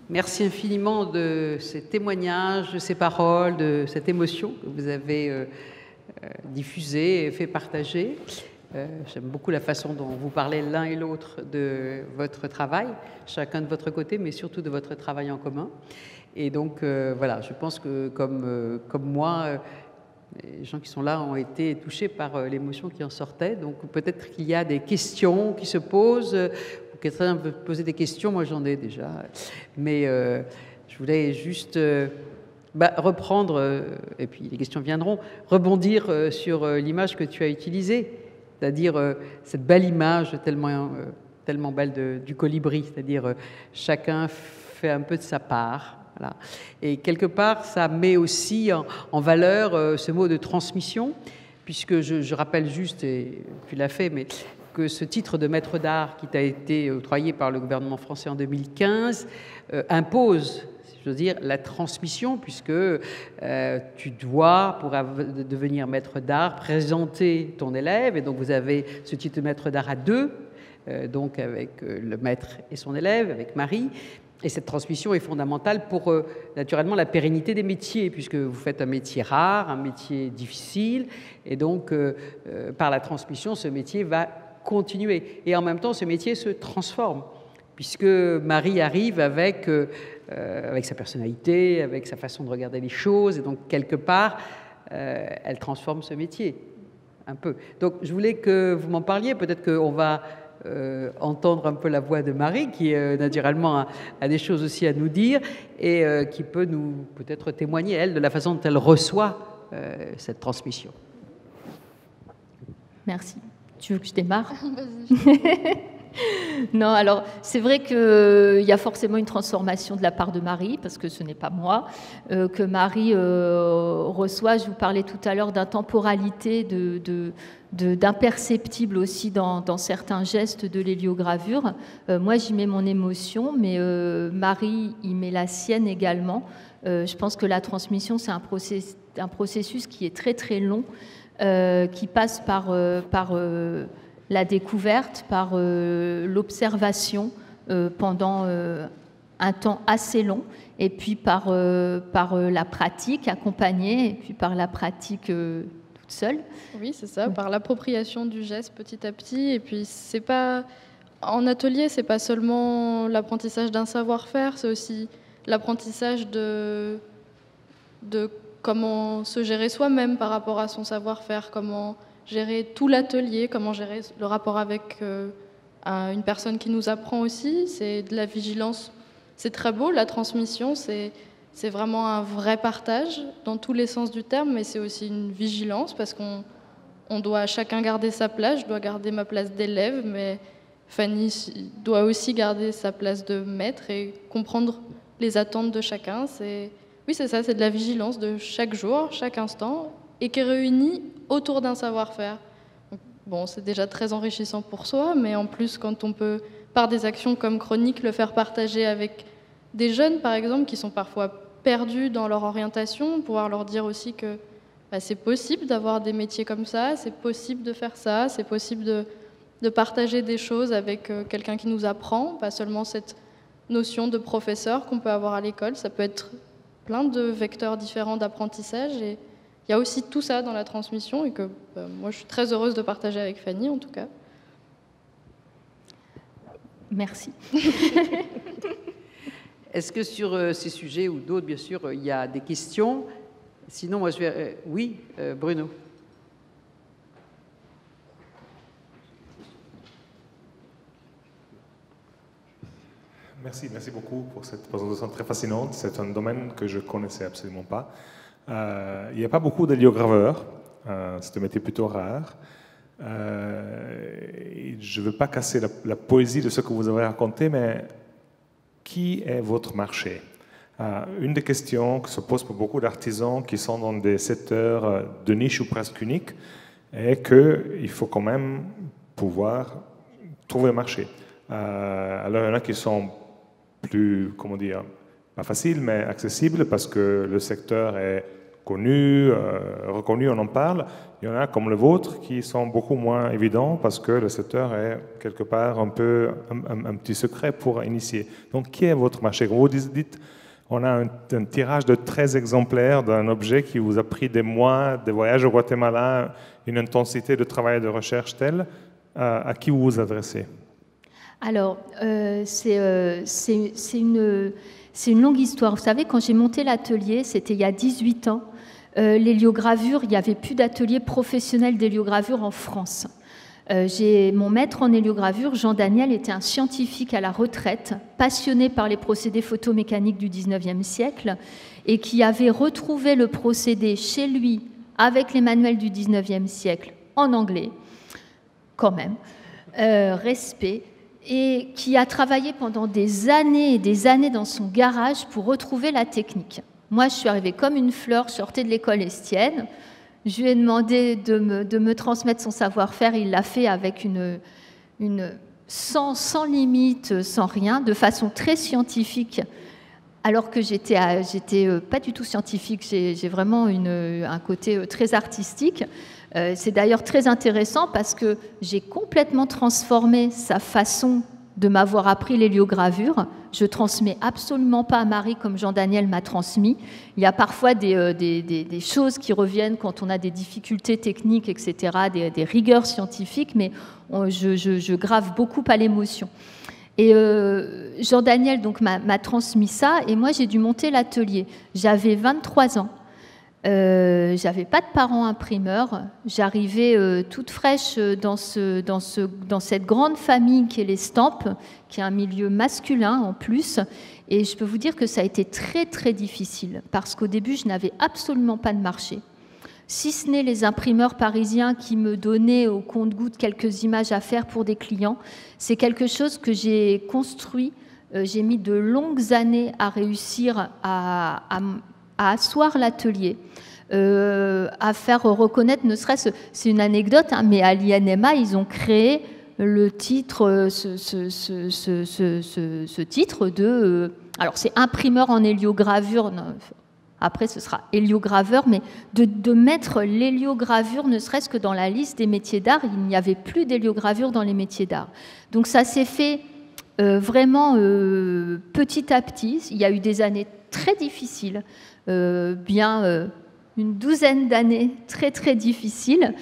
Merci infiniment de ces témoignages, de ces paroles, de cette émotion que vous avez diffusée et fait partager. J'aime beaucoup la façon dont vous parlez l'un et l'autre de votre travail, chacun de votre côté, mais surtout de votre travail en commun. Et donc, voilà, je pense que comme moi, les gens qui sont là ont été touchés par l'émotion qui en sortait. Donc, peut-être qu'il y a des questions qui se posent. Quelqu'un veut poser des questions, moi j'en ai déjà. Mais je voulais juste reprendre, et puis les questions viendront, rebondir sur l'image que tu as utilisée, c'est-à-dire cette belle image tellement belle du colibri, c'est-à-dire chacun fait un peu de sa part. Voilà. Et quelque part, ça met aussi en valeur ce mot de transmission, puisque je rappelle juste, et tu l'as fait, mais que ce titre de maître d'art qui t'a été octroyé par le gouvernement français en 2015 impose, si je veux dire, la transmission, puisque tu dois, pour devenir maître d'art, présenter ton élève, et donc vous avez ce titre de maître d'art à deux, donc avec le maître et son élève, avec Marie. Et cette transmission est fondamentale pour, naturellement, la pérennité des métiers, puisque vous faites un métier rare, un métier difficile, et donc, par la transmission, ce métier va continuer. Et en même temps, ce métier se transforme, puisque Marie arrive avec sa personnalité, avec sa façon de regarder les choses, et donc, quelque part, elle transforme ce métier, un peu. Donc, je voulais que vous m'en parliez, peut-être qu'on va entendre un peu la voix de Marie, qui naturellement a des choses aussi à nous dire, et qui peut nous peut-être témoigner, elle, de la façon dont elle reçoit cette transmission. Merci. Tu veux que je démarre? Non, alors c'est vrai qu'il y a forcément une transformation de la part de Marie, parce que ce n'est pas moi, que Marie reçoit. Je vous parlais tout à l'heure d'intemporalité, d'imperceptible aussi dans certains gestes de l'héliogravure. Moi, j'y mets mon émotion, mais Marie y met la sienne également. Je pense que la transmission, c'est un processus qui est très très long, qui passe par la découverte, par l'observation pendant un temps assez long. et puis par la pratique accompagnée, et puis par la pratique toute seule. Oui, c'est ça, par l'appropriation du geste petit à petit. Et puis, c'est pas en atelier, c'est pas seulement l'apprentissage d'un savoir-faire, c'est aussi l'apprentissage de comment se gérer soi-même par rapport à son savoir-faire, comment gérer tout l'atelier, comment gérer le rapport avec une personne qui nous apprend aussi. C'est de la vigilance. C'est très beau, la transmission, c'est vraiment un vrai partage dans tous les sens du terme, mais c'est aussi une vigilance parce qu'on doit chacun garder sa place. Je dois garder ma place d'élève, mais Fanny doit aussi garder sa place de maître et comprendre les attentes de chacun. Oui, c'est ça, c'est de la vigilance de chaque jour, chaque instant, et qui est réunie autour d'un savoir-faire. Bon, c'est déjà très enrichissant pour soi, mais en plus, quand on peut, par des actions comme Chronique, le faire partager avec des jeunes, par exemple, qui sont parfois perdus dans leur orientation, pouvoir leur dire aussi que c'est possible d'avoir des métiers comme ça, c'est possible de faire ça, c'est possible de partager des choses avec quelqu'un qui nous apprend, pas seulement cette notion de professeur qu'on peut avoir à l'école, ça peut être plein de vecteurs différents d'apprentissage, et il y a aussi tout ça dans la transmission, et que moi je suis très heureuse de partager avec Fanny en tout cas. Merci. Est-ce que sur ces sujets ou d'autres, bien sûr, il y a des questions? Sinon, moi je vais... oui, Bruno. Merci beaucoup pour cette présentation très fascinante. C'est un domaine que je ne connaissais absolument pas. Il n'y a pas beaucoup d'héliograveurs. C'est un métier plutôt rare. Je ne veux pas casser la poésie de ce que vous avez raconté, mais qui est votre marché? Une des questions que se pose pour beaucoup d'artisans qui sont dans des secteurs de niche ou presque uniques est qu'il faut quand même pouvoir trouver un marché. Alors il y en a qui sont plus, comment dire, pas facile, mais accessible parce que le secteur est connu, reconnu, on en parle. Il y en a comme le vôtre qui sont beaucoup moins évidents parce que le secteur est quelque part un peu un petit secret pour initier. Donc, qui est votre marché? Vous dites, on a un tirage de 13 exemplaires d'un objet qui vous a pris des mois, des voyages au Guatemala, une intensité de travail et de recherche telle. À qui vous vous adressez? Alors, c'est une longue histoire. Vous savez, quand j'ai monté l'atelier, c'était il y a 18 ans, l'héliogravure, il n'y avait plus d'atelier professionnel d'héliogravure en France. Mon maître en héliogravure, Jean Daniel, était un scientifique à la retraite, passionné par les procédés photomécaniques du 19e siècle, et qui avait retrouvé le procédé chez lui avec les manuels du 19e siècle en anglais, quand même, respect, et qui a travaillé pendant des années et des années dans son garage pour retrouver la technique. Moi, je suis arrivée comme une fleur, je sortais de l'école Estienne. Je lui ai demandé de me transmettre son savoir-faire. Il l'a fait avec sans limite, sans rien, de façon très scientifique, alors que j'étais pas du tout scientifique. J'ai vraiment un côté très artistique. C'est d'ailleurs très intéressant parce que j'ai complètement transformé sa façon de m'avoir appris l'héliogravure. Je ne transmets absolument pas à Marie comme Jean-Daniel m'a transmis. Il y a parfois des choses qui reviennent quand on a des difficultés techniques, etc., des rigueurs scientifiques, mais je grave beaucoup à l'émotion. Et Jean-Daniel donc m'a transmis ça, et moi j'ai dû monter l'atelier. J'avais 23 ans. J'avais pas de parents imprimeurs, j'arrivais toute fraîche dans cette grande famille qui est les Stampes, qui est un milieu masculin en plus, et je peux vous dire que ça a été très très difficile, parce qu'au début je n'avais absolument pas de marché, si ce n'est les imprimeurs parisiens qui me donnaient au compte-gouttes quelques images à faire pour des clients. C'est quelque chose que j'ai construit, j'ai mis de longues années à réussir à asseoir l'atelier, à faire reconnaître, ne serait-ce, c'est une anecdote, hein, mais à l'INMA, ils ont créé le titre, ce titre de... alors c'est imprimeur en héliogravure, après ce sera héliograveur, mais de mettre l'héliogravure, ne serait-ce que dans la liste des métiers d'art, il n'y avait plus d'héliogravure dans les métiers d'art. Donc ça s'est fait vraiment petit à petit. Il y a eu des années très difficiles, bien une douzaine d'années très très difficiles.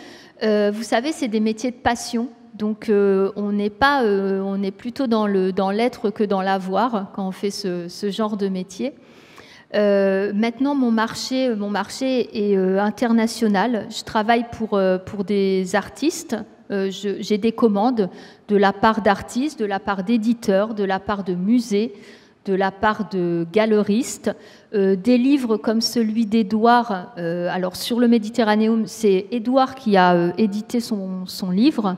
Vous savez, c'est des métiers de passion, donc on est plutôt dans l'être que dans l'avoir quand on fait ce genre de métier. Maintenant, mon marché est international. Je travaille pour des artistes. J'ai des commandes de la part d'artistes, de la part d'éditeurs, de la part de musées, de la part de galeristes. Des livres comme celui d'Édouard. Alors, sur le Méditerranéum, c'est Édouard qui a édité son livre.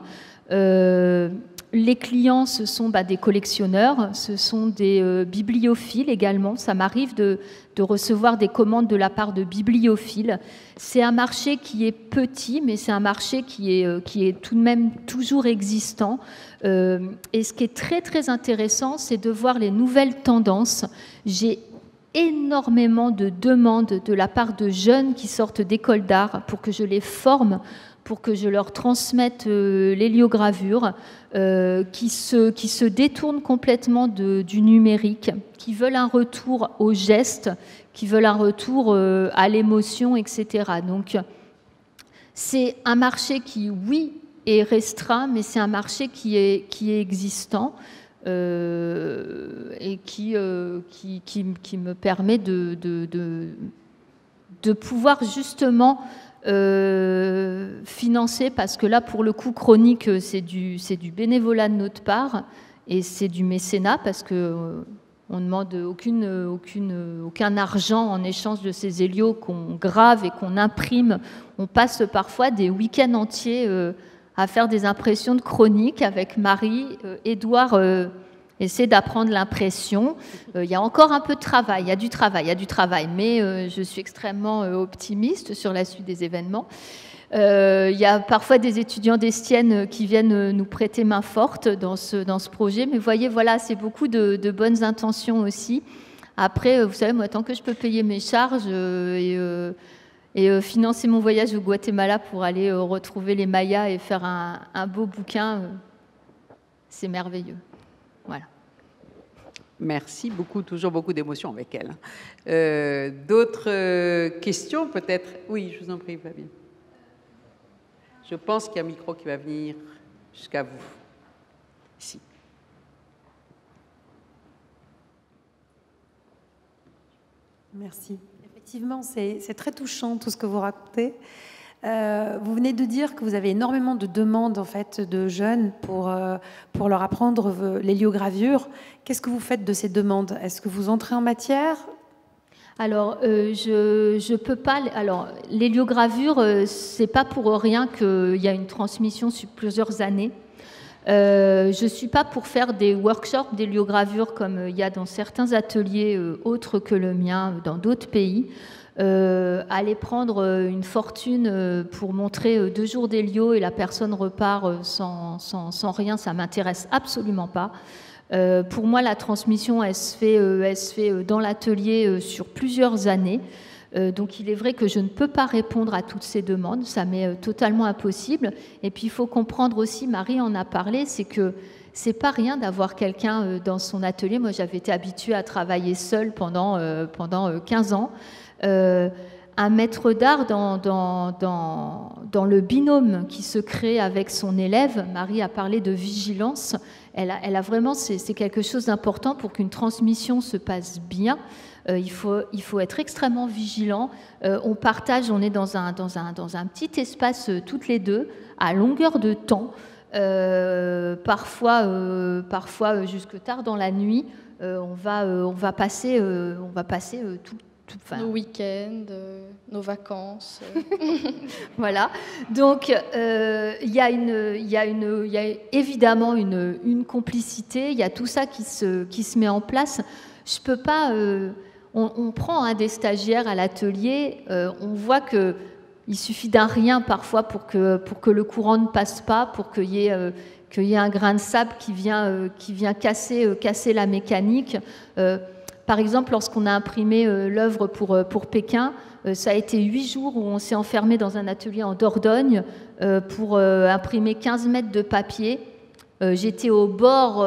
Les clients, ce sont des collectionneurs, ce sont des bibliophiles également. Ça m'arrive de recevoir des commandes de la part de bibliophiles. C'est un marché qui est petit, mais c'est un marché qui est tout de même toujours existant. Et ce qui est très très intéressant, c'est de voir les nouvelles tendances. J'ai énormément de demandes de la part de jeunes qui sortent d'école d'art pour que je les forme, pour que je leur transmette l'héliogravure, qui se détournent complètement du numérique, qui veulent un retour au geste, qui veulent un retour à l'émotion, etc. Donc, c'est un marché qui, oui, est restreint, mais c'est un marché qui est existant et qui me permet de pouvoir justement financer, parce que là, pour le coup, Chronique, c'est du bénévolat de notre part et c'est du mécénat, parce que on ne demande aucun argent en échange de ces hélios qu'on grave et qu'on imprime. On passe parfois des week-ends entiers à faire des impressions de Chronique avec Marie. Édouard essaie d'apprendre l'impression. Il y a encore un peu de travail, il y a du travail, mais je suis extrêmement optimiste sur la suite des événements. Il y a parfois des étudiants d'Estienne qui viennent nous prêter main forte dans ce projet, mais vous voyez, voilà, c'est beaucoup de bonnes intentions aussi. Après, vous savez, moi, tant que je peux payer mes charges et financer mon voyage au Guatemala pour aller retrouver les Mayas et faire un beau bouquin, c'est merveilleux. Voilà. Merci beaucoup, toujours beaucoup d'émotions avec elle. D'autres questions peut-être? Oui, je vous en prie, Fabien. Je pense qu'il y a un micro qui va venir jusqu'à vous. Ici. Merci. Effectivement, c'est très touchant tout ce que vous racontez. Vous venez de dire que vous avez énormément de demandes en fait, de jeunes pour leur apprendre l'héliogravure. Qu'est-ce que vous faites de ces demandes? Est-ce que vous entrez en matière? Alors, je peux pas. Alors, l'héliogravure, c'est pas pour rien qu'il y a une transmission sur plusieurs années. Je suis pas pour faire des workshops d'héliogravure comme il y a dans certains ateliers autres que le mien dans d'autres pays. Aller prendre une fortune pour montrer 2 jours d'hélio et la personne repart sans rien, ça m'intéresse absolument pas. Pour moi, la transmission, elle se fait dans l'atelier sur plusieurs années. Donc, il est vrai que je ne peux pas répondre à toutes ces demandes, ça m'est totalement impossible. Et puis, il faut comprendre aussi, Marie en a parlé, c'est que c'est pas rien d'avoir quelqu'un dans son atelier. Moi, j'avais été habituée à travailler seule pendant 15 ans. Un maître d'art dans le binôme qui se crée avec son élève. Marie a parlé de vigilance. Elle a vraiment, c'est quelque chose d'important pour qu'une transmission se passe bien. Il faut être extrêmement vigilant. On partage, on est dans un petit espace toutes les deux, à longueur de temps. Parfois jusque tard dans la nuit. On va passer nos week-ends, nos vacances. Voilà. Donc, il y a évidemment une complicité. Il y a tout ça qui se met en place. Je peux pas. On prend des stagiaires à l'atelier. On voit que il suffit d'un rien parfois pour que le courant ne passe pas, pour qu'il y ait un grain de sable qui vient casser la mécanique. Par exemple, lorsqu'on a imprimé l'œuvre pour Pékin, ça a été 8 jours où on s'est enfermé dans un atelier en Dordogne pour imprimer 15 mètres de papier. J'étais au bord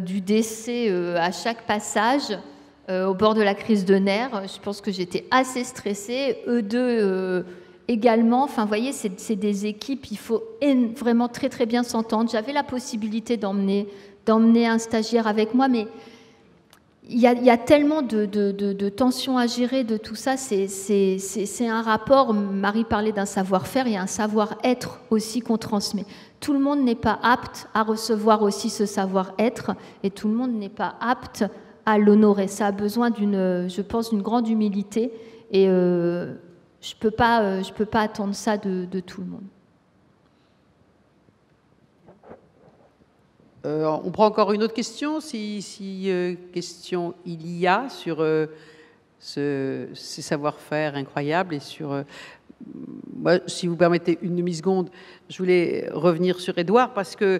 du décès à chaque passage. au bord de la crise de nerfs. Je pense que j'étais assez stressée. Eux deux également. Enfin, vous voyez, c'est des équipes, il faut vraiment très très bien s'entendre. J'avais la possibilité d'emmener un stagiaire avec moi, mais il y a tellement de tensions à gérer de tout ça. C'est un rapport, Marie parlait d'un savoir-faire, il y a un savoir-être aussi qu'on transmet. Tout le monde n'est pas apte à recevoir aussi ce savoir-être et tout le monde n'est pas apte à l'honorer. Ça a besoin je pense, d'une grande humilité et je peux pas attendre ça de tout le monde. On prend encore une autre question, si question il y a sur ces savoir-faire incroyables et sur... moi, si vous permettez une demi-seconde, je voulais revenir sur Édouard parce que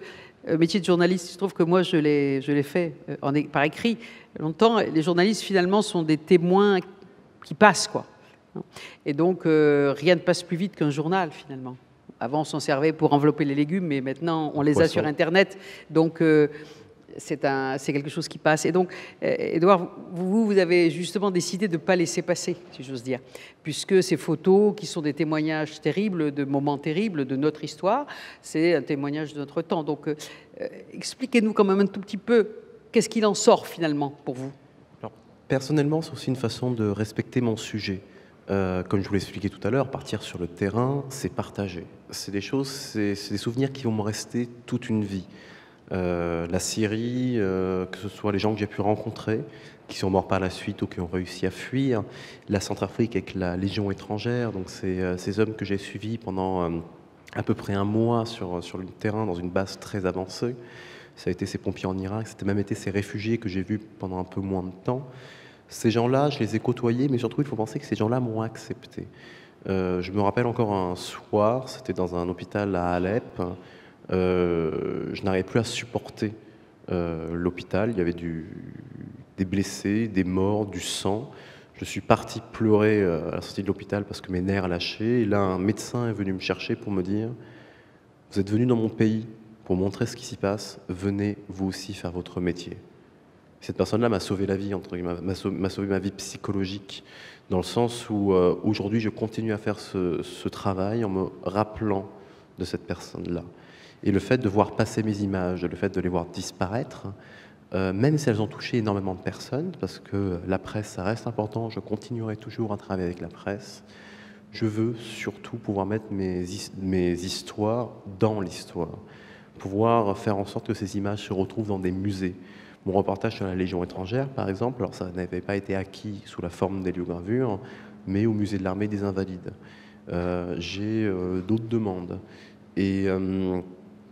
métier de journaliste, je trouve que moi je l'ai fait par écrit longtemps. Les journalistes finalement sont des témoins qui passent, quoi. Et donc rien ne passe plus vite qu'un journal finalement. Avant, on s'en servait pour envelopper les légumes, mais maintenant, on les a sur Internet. Donc, c'est quelque chose qui passe. Et donc, Édouard, vous avez justement décidé de ne pas laisser passer, si j'ose dire, puisque ces photos, qui sont des témoignages terribles, de moments terribles de notre histoire, c'est un témoignage de notre temps. Donc, expliquez-nous quand même un tout petit peu, qu'est-ce qu'il en sort finalement pour vous? Alors, personnellement, c'est aussi une façon de respecter mon sujet. Comme je vous l'ai expliqué tout à l'heure, partir sur le terrain, c'est partager. C'est des choses, c'est des souvenirs qui vont me rester toute une vie. La Syrie, que ce soit les gens que j'ai pu rencontrer, qui sont morts par la suite ou qui ont réussi à fuir. La Centrafrique avec la Légion étrangère, donc ces hommes que j'ai suivis pendant à peu près un mois sur le terrain dans une base très avancée. Ça a été ces pompiers en Irak, c'était même été ces réfugiés que j'ai vus pendant un peu moins de temps. Ces gens-là, je les ai côtoyés, mais surtout, il faut penser que ces gens-là m'ont accepté. Je me rappelle encore un soir, c'était dans un hôpital à Alep. Je n'arrivais plus à supporter l'hôpital. Il y avait des blessés, des morts, du sang. Je suis parti pleurer à la sortie de l'hôpital parce que mes nerfs lâchaient. Et là, un médecin est venu me chercher pour me dire « Vous êtes venu dans mon pays pour montrer ce qui s'y passe. Venez vous aussi faire votre métier. » Cette personne-là m'a sauvé la vie, entre guillemets, m'a sauvé ma vie psychologique, dans le sens où aujourd'hui je continue à faire ce travail en me rappelant de cette personne-là. Et le fait de voir passer mes images, le fait de les voir disparaître, même si elles ont touché énormément de personnes, parce que la presse, ça reste important, je continuerai toujours à travailler avec la presse, je veux surtout pouvoir mettre mes histoires dans l'histoire, pouvoir faire en sorte que ces images se retrouvent dans des musées. Mon reportage sur la Légion étrangère, par exemple, alors ça n'avait pas été acquis sous la forme d'héliogravure, mais au musée de l'armée des Invalides. J'ai d'autres demandes. Et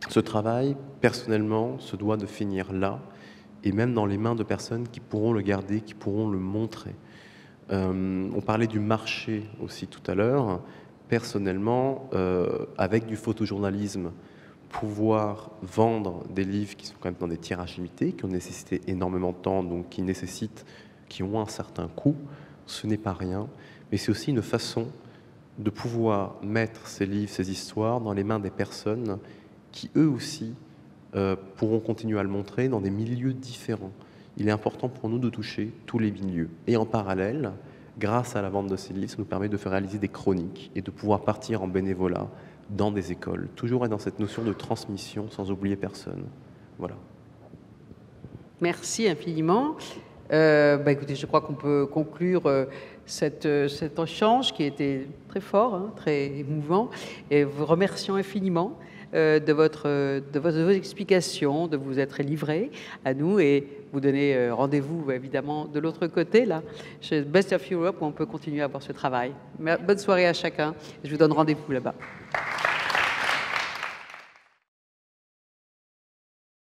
ce travail, personnellement, se doit de finir là, et même dans les mains de personnes qui pourront le garder, qui pourront le montrer. On parlait du marché aussi tout à l'heure. Personnellement, avec du photojournalisme, pouvoir vendre des livres qui sont quand même dans des tirages limités, qui ont nécessité énormément de temps, donc qui ont un certain coût, ce n'est pas rien, mais c'est aussi une façon de pouvoir mettre ces livres, ces histoires dans les mains des personnes qui, eux aussi, pourront continuer à le montrer dans des milieux différents. Il est important pour nous de toucher tous les milieux. Et en parallèle, grâce à la vente de ces livres, ça nous permet de faire réaliser des chroniques et de pouvoir partir en bénévolat dans des écoles, toujours dans cette notion de transmission, sans oublier personne. Voilà. Merci infiniment. Écoutez, je crois qu'on peut conclure cet échange qui était très fort, hein, très émouvant, et vous remercions infiniment de vos explications, de vous être livré à nous et vous donner rendez-vous évidemment de l'autre côté, là, chez Best of Europe, où on peut continuer à avoir ce travail. Bonne soirée à chacun. Je vous donne rendez-vous là-bas.